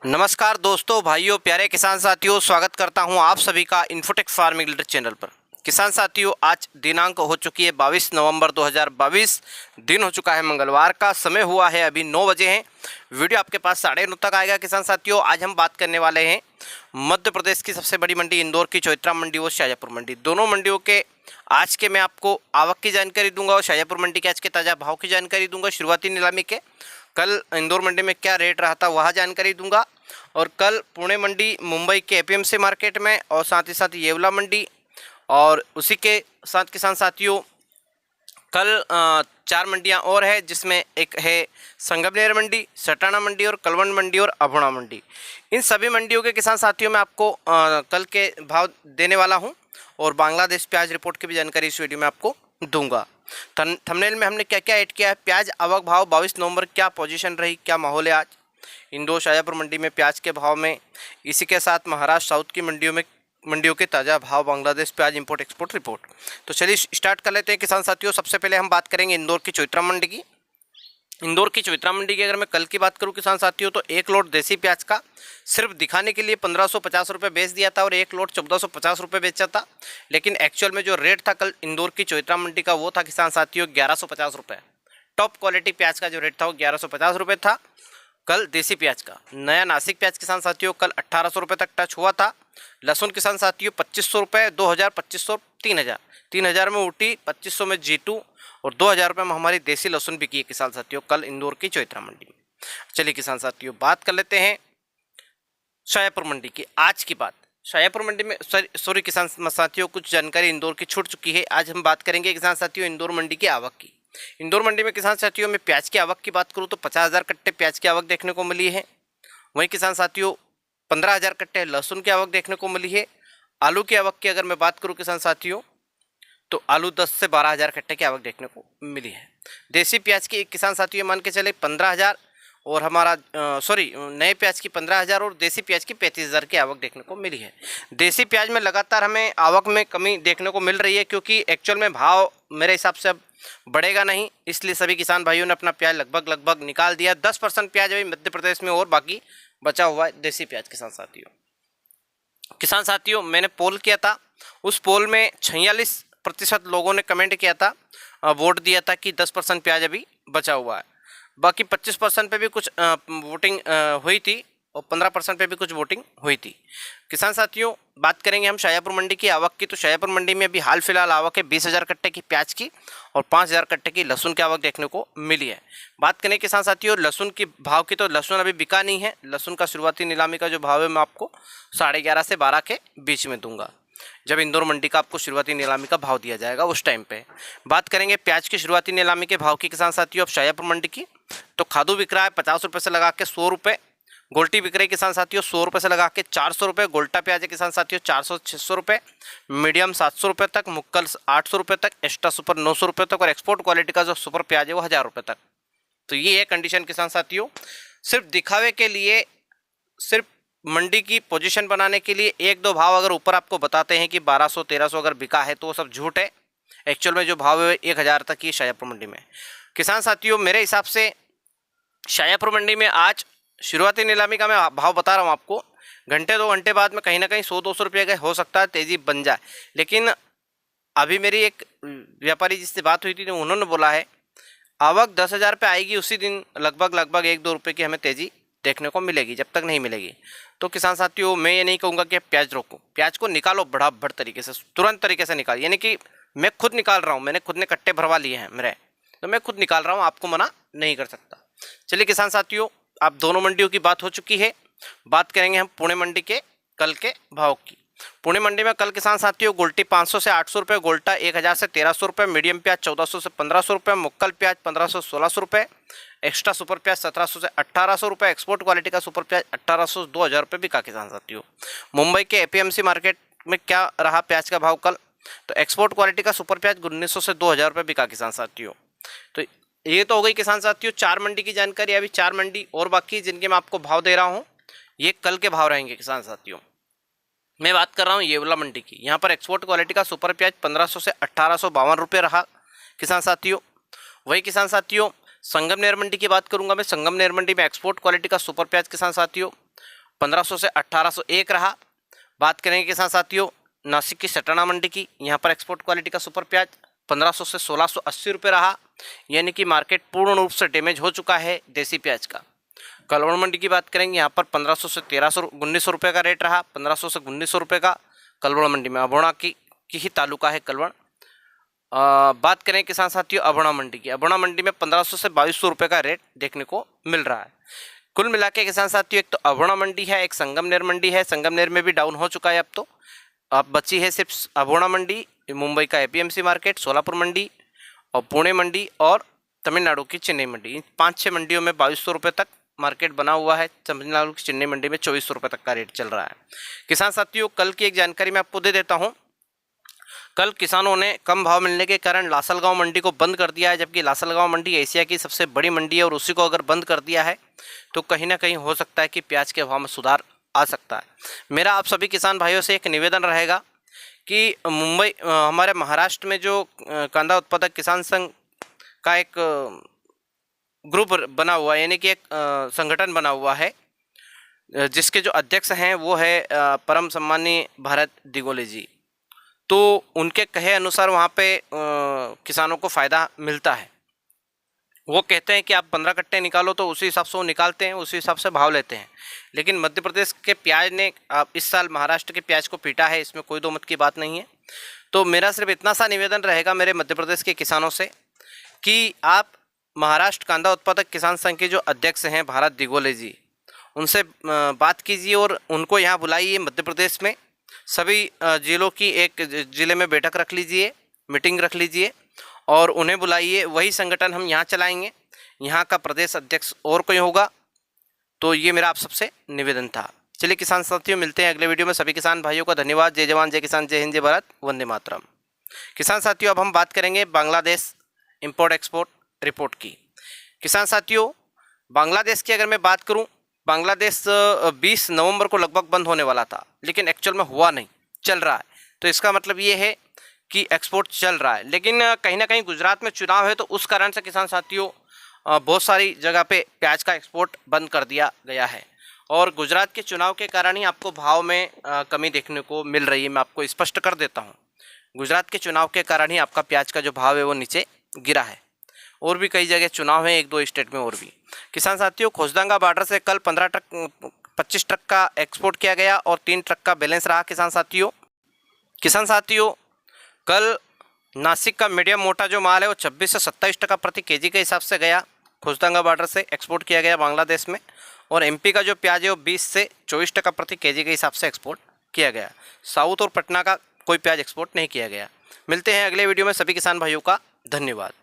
नमस्कार दोस्तों, भाइयों, प्यारे किसान साथियों, स्वागत करता हूं आप सभी का इन्फोटेक फार्मिंग लीडर चैनल पर। किसान साथियों, आज दिनांक हो चुकी है 22 नवंबर 2022। दिन हो चुका है मंगलवार का, समय हुआ है अभी 9 बजे हैं। वीडियो आपके पास 9:30 तक आएगा। किसान साथियों, आज हम बात करने वाले हैं मध्य प्रदेश की सबसे बड़ी मंडी इंदौर की चौइत्रा मंडी और शाजापुर मंडी, दोनों मंडियों के आज के मैं आपको आवक की जानकारी दूंगा और शाजापुर मंडी के आज के ताज़ा भाव की जानकारी दूंगा। शुरुआती नीलामी के कल इंदौर मंडी में क्या रेट रहा था वह जानकारी दूंगा, और कल पुणे मंडी, मुंबई के एपीएमसी मार्केट में, और साथ ही साथ येवला मंडी, और उसी के साथ किसान साथियों कल 4 मंडियां और है, जिसमें एक है संगमनेर मंडी, सटाना मंडी और कलवंड मंडी और अभोणा मंडी। इन सभी मंडियों के किसान साथियों मैं आपको कल के भाव देने वाला हूं, और बांग्लादेश प्याज रिपोर्ट की भी जानकारी इस वीडियो में आपको दूंगा। थंबनेल में हमने क्या क्या ऐड किया है, प्याज आवक भाव 22 नवंबर क्या पोजीशन रही, क्या माहौल है आज इंदौर शाजापुर मंडी में प्याज के भाव में, इसी के साथ महाराष्ट्र साउथ की मंडियों के ताज़ा भाव, बांग्लादेश प्याज इंपोर्ट एक्सपोर्ट रिपोर्ट। तो चलिए स्टार्ट कर लेते हैं किसान साथियों। सबसे पहले हम बात करेंगे इंदौर की चौइत्रा मंडी की। इंदौर की चौइत्रा मंडी की अगर मैं कल की बात करूं किसान साथियों, तो एक लोट देसी प्याज का सिर्फ दिखाने के लिए 1550 रुपये बेच दिया था और एक लोट 1450 रुपये बेचा था, लेकिन एक्चुअल में जो रेट था कल इंदौर की चौइत्रा मंडी का वो था किसान साथियों 1150 रुपये। टॉप क्वालिटी प्याज का जो रेट था वो 1150 रुपये था कल देसी प्याज का। नया नासिक प्याज किसान साथियों कल 1800 रुपये तक टच हुआ था। लहसुन किसान साथियों 2500 रुपये, 2000, 2500, 3000, 3000 में ऊटी, 2500 में G2 और 2000 रुपये में हमारी देसी लहसुन बिकी है किसान साथियों कल इंदौर की चौइत्रा मंडी में। चलिए किसान साथियों बात कर लेते हैं शाजापुर मंडी की। आज की बात शाजापुर मंडी में सॉरी किसान साथियों, कुछ जानकारी इंदौर की छूट चुकी है। आज हम बात करेंगे किसान साथियों इंदौर मंडी की आवक की। इंदौर मंडी में किसान साथियों में प्याज की आवक की बात करूं तो 50,000 कट्टे प्याज की आवक देखने को मिली है। वहीं किसान साथियों 15,000 कट्टे लहसुन की आवक देखने को मिली है। आलू की आवक की अगर मैं बात करूं किसान साथियों, तो आलू 10 से 12,000 कट्टे की आवक देखने को मिली है। देसी प्याज की किसान साथियों मान के चले 15,000, और हमारा नए प्याज की 15,000 और देसी प्याज की 35,000 की आवक देखने को मिली है। देसी प्याज में लगातार हमें आवक में कमी देखने को मिल रही है, क्योंकि एक्चुअल में भाव मेरे हिसाब से अब बढ़ेगा नहीं, इसलिए सभी किसान भाइयों ने अपना प्याज लगभग निकाल दिया। 10% प्याज अभी मध्य प्रदेश में और बाकी बचा हुआ है देसी प्याज। किसान साथियों मैंने पोल किया था, उस पोल में 46% लोगों ने कमेंट किया था, वोट दिया था कि 10% प्याज अभी बचा हुआ है। बाकी 25% पे भी कुछ वोटिंग हुई थी और 15% पे भी कुछ वोटिंग हुई थी। किसान साथियों बात करेंगे हम शाजापुर मंडी की आवक की, तो शाजापुर मंडी में अभी हाल फिलहाल आवक है 20,000 कट्टे की प्याज की और 5,000 कट्टे की लहसुन की आवक देखने को मिली है। बात करें किसान साथियों लहसुन की भाव की, तो लहसुन अभी बिका नहीं है। लहसुन का शुरुआती नीलामी का जो भाव है मैं आपको 11:30 से 12 के बीच में दूंगा, जब इंदौर मंडी का आपको शुरुआती नीलामी का भाव दिया जाएगा उस टाइम पे। बात करेंगे प्याज की शुरुआती नीलामी के भाव की किसान साथियों अब शाजापुर मंडी की, तो खादू बिक रहा है 50 रुपये से लगा के 100 रुपये। गोल्टी बिक रही किसान साथियों 100 रुपये से लगा के 400 रुपये। गोल्टा प्याज है किसान साथियों 400-600 रुपये, मीडियम 700 रुपये तक, मुक्कल 800 रुपये तक, एक्स्ट्रा सुपर 900 रुपये तक, और एक्सपोर्ट क्वालिटी का जो सुपर प्याज है वो 1000 रुपये तक। तो ये है कंडीशन किसान साथियों। सिर्फ दिखावे के लिए, सिर्फ मंडी की पोजीशन बनाने के लिए एक दो भाव अगर ऊपर आपको बताते हैं कि 1200-1300 अगर बिका है तो वो सब झूठ है। एक्चुअल में जो भाव है 1000 तक ही शाजापुर मंडी में। किसान साथियों मेरे हिसाब से शाजापुर मंडी में आज शुरुआती नीलामी का मैं भाव बता रहा हूँ आपको, घंटे 2 घंटे बाद में कहीं ना कहीं 100-200 रुपये का हो सकता है तेज़ी बन जाए। लेकिन अभी मेरी एक व्यापारी जिससे बात हुई थी तो उन्होंने बोला है आवक 10,000 पे आएगी उसी दिन लगभग 1-2 रुपये की हमें तेज़ी देखने को मिलेगी, जब तक नहीं मिलेगी। तो किसान साथियों मैं ये नहीं कहूँगा कि प्याज रोको, प्याज को निकालो बड़ा तरीके से, तुरंत तरीके से निकाल, यानी कि मैं खुद निकाल रहा हूँ, मैंने खुद ने कट्टे भरवा लिए हैं मेरे, तो मैं खुद निकाल रहा हूँ, आपको मना नहीं कर सकता। चलिए किसान साथियों आप दोनों मंडियों की बात हो चुकी है। बात करेंगे हम पुणे मंडी के कल के भाव की। पुणे मंडी में कल किसान साथियों गोल्टी 500 से 800 रुपये, गोल्टा 1000 से 1300 रुपये, मीडियम प्याज 1400 से 1500 रुपये, मुक्कल प्याज 1500-1600 रुपये, एक्स्ट्रा सुपर प्याज 1700 से 1800 रुपये, एक्सपोर्ट क्वालिटी का सुपर प्याज 1800 से 2000 रुपये बिका किसान साथियों। मुंबई के एपीएमसी मार्केट में क्या रहा प्याज का भाव कल, तो एक्सपोर्ट क्वालिटी का सुपर प्याज 1900 से 2000 रुपये बिका किसान साथियों। तो ये तो हो गई किसान साथियों 4 मंडी की जानकारी। अभी 4 मंडी और बाकी जिनके मैं आपको भाव दे रहा हूँ ये कल के भाव रहेंगे किसान साथियों। मैं बात कर रहा हूँ येवला मंडी की। यहाँ पर एक्सपोर्ट क्वालिटी का सुपर प्याज 1500 से 1852 रुपये रहा किसान साथियों। वही किसान साथियों संगमनेर मंडी की बात करूंगा मैं। संगमनेर मंडी में एक्सपोर्ट क्वालिटी का सुपर प्याज किसान साथियों 1500 से 1801 रहा। बात करेंगे किसान साथियों नासिक की सटाना मंडी की, यहाँ पर एक्सपोर्ट क्वालिटी का सुपर प्याज 1500 से 1680 रुपये रहा, यानी कि मार्केट पूर्ण रूप से डैमेज हो चुका है देसी प्याज का। कलवड़ मंडी की बात करेंगे, यहाँ पर 1500 से 1900 रुपये का रेट रहा, 1500 से 1900 रुपये का कलवड़ मंडी में। अभोणा की ही तालुका है कलवड़। बात करें किसान साथियों अभोणा मंडी की, अभोणा मंडी में 1500 से 2200 रुपये का रेट देखने को मिल रहा है। कुल मिला के किसान साथियों एक तो अभोणा मंडी है, एक संगमनेर मंडी है। संगमनेर में भी डाउन हो चुका है अब बची है सिर्फ अभोणा मंडी, मुंबई का एपीएमसी मार्केट, सोलापुर मंडी और पुणे मंडी और तमिलनाडु की चेन्नई मंडी। इन 5-6 मंडियों में 2200 रुपये तक मार्केट बना हुआ है। तमिलनाडु की चेन्नई मंडी में 2400 रुपये तक का रेट चल रहा है। किसान साथियों कल की एक जानकारी मैं आपको दे देता हूँ। कल किसानों ने कम भाव मिलने के कारण लासलगांव मंडी को बंद कर दिया है, जबकि लासलगांव मंडी एशिया की सबसे बड़ी मंडी है और उसी को अगर बंद कर दिया है तो कहीं ना कहीं हो सकता है कि प्याज के भाव में सुधार आ सकता है। मेरा आप सभी किसान भाइयों से एक निवेदन रहेगा कि हमारे महाराष्ट्र में जो कांदा उत्पादक किसान संघ का एक ग्रुप बना हुआ है, यानी कि एक संगठन बना हुआ है, जिसके जो अध्यक्ष हैं वो है परम सम्मानीय भारत दिगोले जी। तो उनके कहे अनुसार वहाँ पे किसानों को फ़ायदा मिलता है। वो कहते हैं कि आप 15 कट्टे निकालो तो उसी हिसाब से वो निकालते हैं, उसी हिसाब से भाव लेते हैं। लेकिन मध्य प्रदेश के प्याज ने इस साल महाराष्ट्र के प्याज को पीटा है, इसमें कोई दो मत की बात नहीं है। तो मेरा सिर्फ इतना सा निवेदन रहेगा मेरे मध्य प्रदेश के किसानों से कि आप महाराष्ट्र कांदा उत्पादक किसान संघ के जो अध्यक्ष हैं भारत दिगोले जी, उनसे बात कीजिए और उनको यहाँ बुलाइए मध्य प्रदेश में। सभी जिलों की एक ज़िले में बैठक रख लीजिए, मीटिंग रख लीजिए और उन्हें बुलाइए। वही संगठन हम यहाँ चलाएंगे, यहाँ का प्रदेश अध्यक्ष और कोई होगा। तो ये मेरा आप सबसे निवेदन था। चलिए किसान साथियों मिलते हैं अगले वीडियो में। सभी किसान भाइयों का धन्यवाद। जय जवान जय किसान, जय हिंद जय भारत, वंदे मातरम। किसान साथियों अब हम बात करेंगे बांग्लादेश इंपोर्ट एक्सपोर्ट रिपोर्ट की। किसान साथियों बांग्लादेश की अगर मैं बात करूं, बांग्लादेश 20 नवंबर को लगभग बंद होने वाला था, लेकिन एक्चुअल में हुआ नहीं, चल रहा है। तो इसका मतलब ये है कि एक्सपोर्ट चल रहा है। लेकिन कहीं ना कहीं गुजरात में चुनाव है, तो उस कारण से किसान साथियों बहुत सारी जगह पे प्याज का एक्सपोर्ट बंद कर दिया गया है और गुजरात के चुनाव के कारण ही आपको भाव में कमी देखने को मिल रही है। मैं आपको स्पष्ट कर देता हूँ, गुजरात के चुनाव के कारण ही आपका प्याज का जो भाव है वो नीचे गिरा है। और भी कई जगह चुनाव है, 1-2 स्टेट में और भी। किसान साथियों खोजदांगा बॉर्डर से कल 25 ट्रक का एक्सपोर्ट किया गया और 3 ट्रक का बैलेंस रहा। किसान साथियों कल नासिक का मीडियम मोटा जो माल है वो 26 से 27 टका प्रति केजी के हिसाब से गया, खोजदांगा बॉर्डर से एक्सपोर्ट किया गया बांग्लादेश में। और एमपी का जो प्याज है वो 20 से 24 टका प्रति केजी के हिसाब से एक्सपोर्ट किया गया। साउथ और पटना का कोई प्याज एक्सपोर्ट नहीं किया गया। मिलते हैं अगले वीडियो में। सभी किसान भाइयों का धन्यवाद।